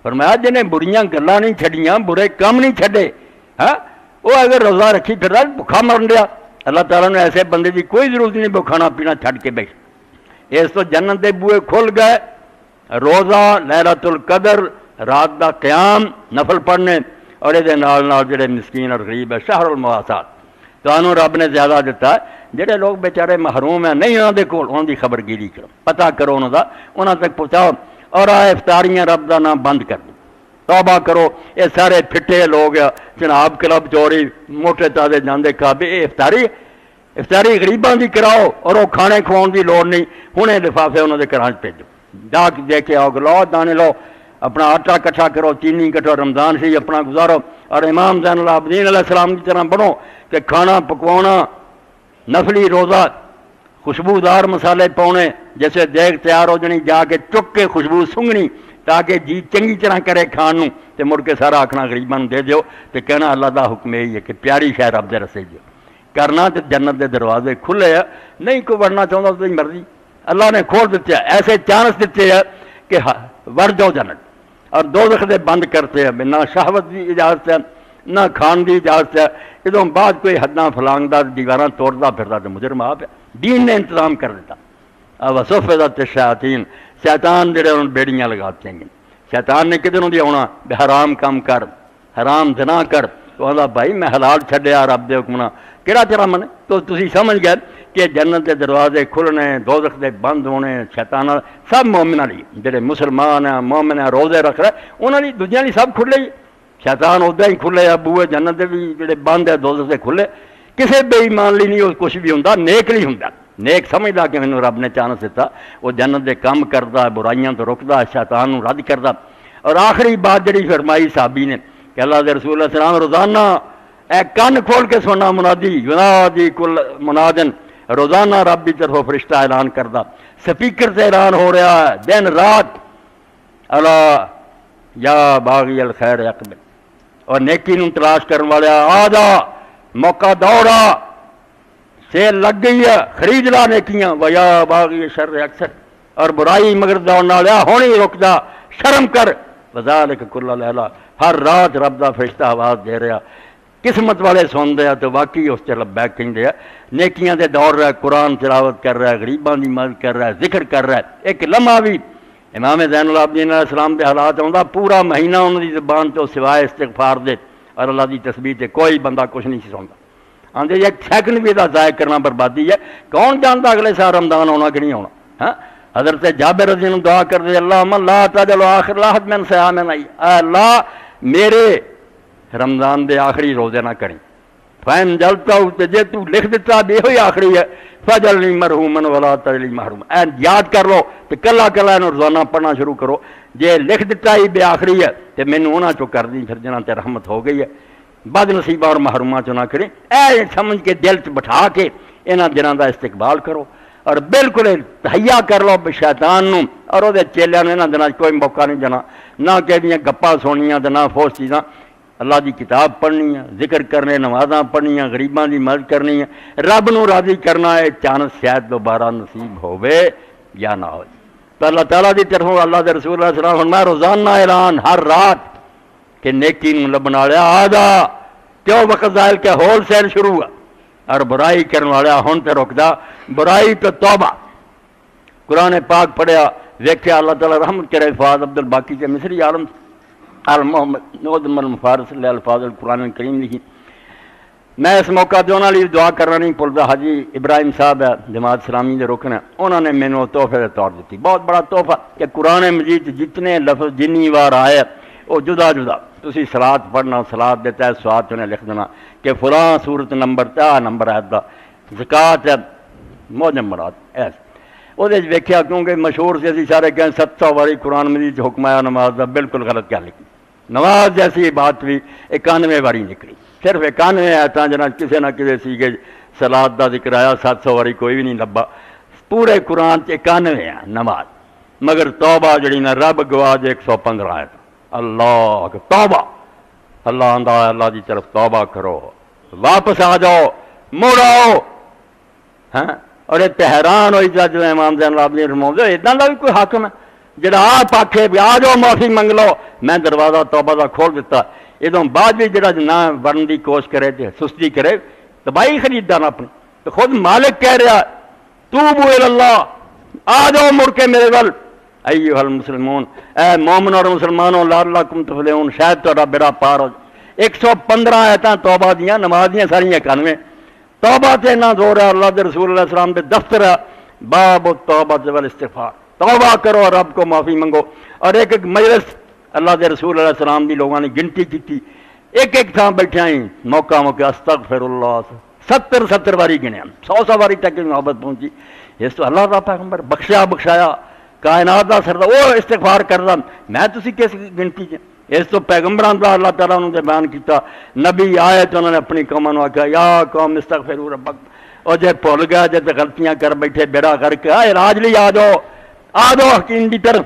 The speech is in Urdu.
فرمایا جنہیں بریاں گلاں نہیں چھڈیاں، برے کام نہیں چھڈے، ہاں وہ اگر روزہ رکھی پھر بھوکھا مرن دیا، اللہ تعالیٰ نے ایسے بندے کی کوئی ضرورت نہیں وہ کھانا پینا چھڈ کے بیٹھ۔ اس تو جنت دے بوئے کھل گئے، روزہ، لیلۃ القدر، رات دا قیام، نفل پڑھنے، اور یہ جڑے مسکین اور غریب ہے، شہر المواسات تو رب نے زیادہ دیتا ہے۔ جڑے لوگ بیچارے محروم ہیں نہیں انہوں دے کول، انہوں دی خبر گیری کرو، پتہ کرو انہوں دا، انہوں تک پہنچاؤ، اور افطاریاں رب دا نام بند کر دو، توبہ کرو۔ یہ سارے پھٹے لوگ جناب کلب چوری موٹے تازے جاندے کھابے، یہ افطاری غریباں دی کراؤ، اور وہ کھانے کھواؤن دی لوڑ نہیں، ہنے لفافے انہوں دے گھراں بھیجو، جا کے دے کے آؤ، لو دانے لو، اپنا آٹا کٹھا کرو، چینی کٹو، رمضان سے اپنا گزارو، اور امام زین العابدین علیہ السلام کی طرح بنو کہ کھانا پکوانا، نفلی روزہ، خوشبودار مسالے پاؤنے، جیسے دیگ تیار ہو جانی جا کے چک کے خوشبو سنگنی تاکہ جی چنگی طرح کرے کھان نو، تے مڑ کے سارا آکھنا غریباں دے دیو، تے کہنا اللہ دا حکم یہی ہے کہ پیاری شے رب دے رسے جو کرنا، تے جنت دے دروازے کھلے ہیں، نہیں کوئی ورنا چاہتا تو مرضی اللہ نے کھول دیتے ہیں، ایسے چانس دیتے ہیں کہ ور جاؤ جنت، اور دوزخ دے بند کرتے ہیں، نہ شہوت دی اجازت ہے نہ کھان دی اجازت ہے، ادوں بعد کوئی حداں فلانگدا دیواراں توڑتا پھرتا تو مجرم آپ ہے، دین نے انتظام کر دیتا۔ وصفدت الشیاطین، شیطان جڑے انہوں بیڑیاں لگاتے ہیں، شیطان نے کدھروں دی آنا بے حرام کام کر، حرام زنا کر، تو آندا بھائی میں حلال چھڈیا رب دے حکم نال، کیڑا تیرا من؟ تو تسی سمجھ گئے کہ جنت دے دروازے کھلنے، دوزخ دے بند ہونے، شیطان سب مومناں لئی، جڑے مسلمان ہیں مومن ہیں روزے رکھ رہے انہاں لئی دنیا لئی سب کھلے، شیطان ادا ہی کھلے، ابوئے جنت دے بھی جڑے بند ہے دوزخ دے کھلے، کسے بے ایمان لی نہیں کچھ بھی ہوندا، نیک لی ہوندا، نیک سمجھدا کہ مینوں رب نے چانس دیتا، وہ جنت دے کام کردا، برائیاں تو رکدا، شیطان نو رد کردا۔ اور آخری بات جڑی فرمائی صحابی نے کہ اللہ دے رسول اللہ السلام روزانہ اے کن کھول کے سننا منادی، ینادی کل منادن، روزانہ رب کی طرف فرشتہ اعلان کردا، سپیکر سے اعلان ہو رہا ہے دن رات، اللہ یا باغی الخیر اقبل، اور نیکی نو تلاش کرنے والے آ جا، موقع دوڑا، سیل لگ گئی ہے، خرید لا نیکیاں، ویا باغی شر اکثر، اور برائی مگر دوڑنا لیا ہونی رک جا، شرم کر، وذالک کل لیلہ، ہر رات رب دا فرشتہ آواز دے رہا، قسمت والے سن دے تو واقعی اس سے لبیک کہندے ہیں، نیکیاں دے دوڑ رہا ہے، قرآن تلاوت کر رہا ہے، غریباں دی مدد کر رہا ہے، ذکر کر رہا ہے، ایک لمحہ بھی امام زین العابدین علیہ السلام دے حالات آندا پورا مہینہ انہوں دی زبان تو سوائے استغفار دے اور اللہ دی تسبیح تے کوئی بندہ کچھ نہیں سنتا، آندے ایک سیکنڈ بھی دا ضائع کرنا بربادی ہے، کون جانتا اگلے سال رمضان ہونا کہ نہیں ہونا۔ ہاں حضرت جابر رضی اللہ عنہ دعا کر دے، اللہم لا تجعل آخر لاحت من صیامنا، اے اللہ میرے رمضان دے آخری روزے نہ کریں، فین جلتا جے تو لکھ دیتا بھی ہوئی آخری ہے، فجلنی مرحومن ولا تجلی محروم، اے یاد کر لو تو کلا کلا انہوں روزانہ پڑھنا شروع کرو، جے لکھ دیتا ہی بے آخری ہے تو مینوں انہاں چو کر دی، پھر جنہاں تے رحمت ہو گئی ہے، بد نصیبہ اور محرومہ چو نہ کریں، اے سمجھ کے دل چ بٹھا کے انہاں دنوں دا استقبال کرو، اور بالکل تہیا کر لو شیطان نو اور وہ چیلیاں انہاں دنوں کوئی موقع نہیں دینا، نہ کہ گپاں سونیاں تے نہ فوس چیزاں، اللہ دی کتاب پڑھنی ہے، ذکر کرنے، نمازاں پڑھنیاں، غریباں دی مدد کرنی ہے، رب نو راضی کرنا ہے، چانس شاید دوبارہ نصیب ہوئے یا نہ ہو۔ تو اللہ تعالیٰ دی طرفوں اللہ دے رسول اللہ صلی اللہ علیہ وسلم روزانہ اعلان ہر رات کہ نیکی نو لبن والا آ جا، کیوں وقت ظاہر کہ ہول سیل شروع ہے، اور برائی کرنے والا ہن تے رکدا، برائی تو توبہ۔ قرآن پاک پڑھیا، ویکھیا اللہ تعالیٰ رحمت کرے، فاض عبد الباقی کے مصری عالم محمد نعظم المفارس علیہ الفاظ القرآن الکریم لکھی۔ میں اس موقع تے انہاں لیے دعا کرنا نہیں بھولدا، حاجی ابراہیم صاحب ہے جماعت اسلامی دے رکن، انہوں نے مینوں تحفے دے طور دیتی، بہت بڑا تحفہ کہ قرآن مجید جتنے لفظ جنی وار آئے وہ جدا جدا، تسی صلاۃ پڑھنا، صلاۃ دیتا ہے سواد انہیں لکھ دینا کہ فلاں صورت نمبر تا نمبر ہے دا، زکوٰۃ ہے موجمرات ایسے وہ ویکھیا، کیونکہ مشہور سے اسی سارے کہیں 700 واری قرآن مجید حکم آیا نماز دا، بالکل غلط کیا لکھی، نماز جیسی بات بھی 91 واری نکلی، صرف 91 آیتاں جنہاں کسی نہ کسی سیگے صلاۃ دا ذکر آیا، 700 واری کوئی بھی نہیں لبا، پورے قرآن 91 ہے نماز، مگر توبہ جڑی نا رب گواہ 115 آیت، اللہ توبہ، اللہ آندا اللہ دی طرف توبہ کرو، واپس آ جاؤ، مڑ آؤ۔ ہاں اور یہ حیران ہوئی جا جو امام زین العابدین فرماؤندے اداں دا بھی کوئی حاکم ہے، جڑا آپ آکھے بھی آ جاؤ معافی منگ لو، میں دروازہ توبہ دا کھول دیتا، ادوں بعد بھی جڑا نہ ورن دی کوشش کرے تے سستی کرے تباہی خریدار اپنی، تو خود مالک کہہ رہا توبو اللہ، آ جاؤ مڑ کے میرے ول ایھا المسلمون، اے مومن اور مسلمانوں لعلکم تفلحون، شاید تہاڈا بیڑا پار ہو۔ 115 آیتاں توبہ دیاں، نماز دیاں ساریاں 91، توبہ تے نہ زور ہے، اللہ دے رسول علیہ السلام دے دفتر ہے، باب التوبہ والاستغفار، توبہ کرو رب کو معافی منگو۔ اور ایک ایک مجلس اللہ دے رسول علیہ السلام دی لوگوں نے گنتی کی، ایک ایک تھان بیٹھے آئی موقع موقع استغفر اللہ 70 واری گنیا، 100 واری تک محبت پہنچی۔ اس تو اللہ کا پیغمبر بخشایا کائنات کا سردار وہ استغفار کردا، میں تسی کس گنتی چ؟ اس تو پیغمبران دا اللہ تعالیٰ نے بیان کیتا، نبی آئے تو انہوں نے اپنی قوموں نے آخیا یا قوم استغفروا ربکم، اور جے بھول گیا جے غلطیاں کر بیٹھے بیڑا کر کے آئے راج لی آ جاؤ حکیم دی طرف،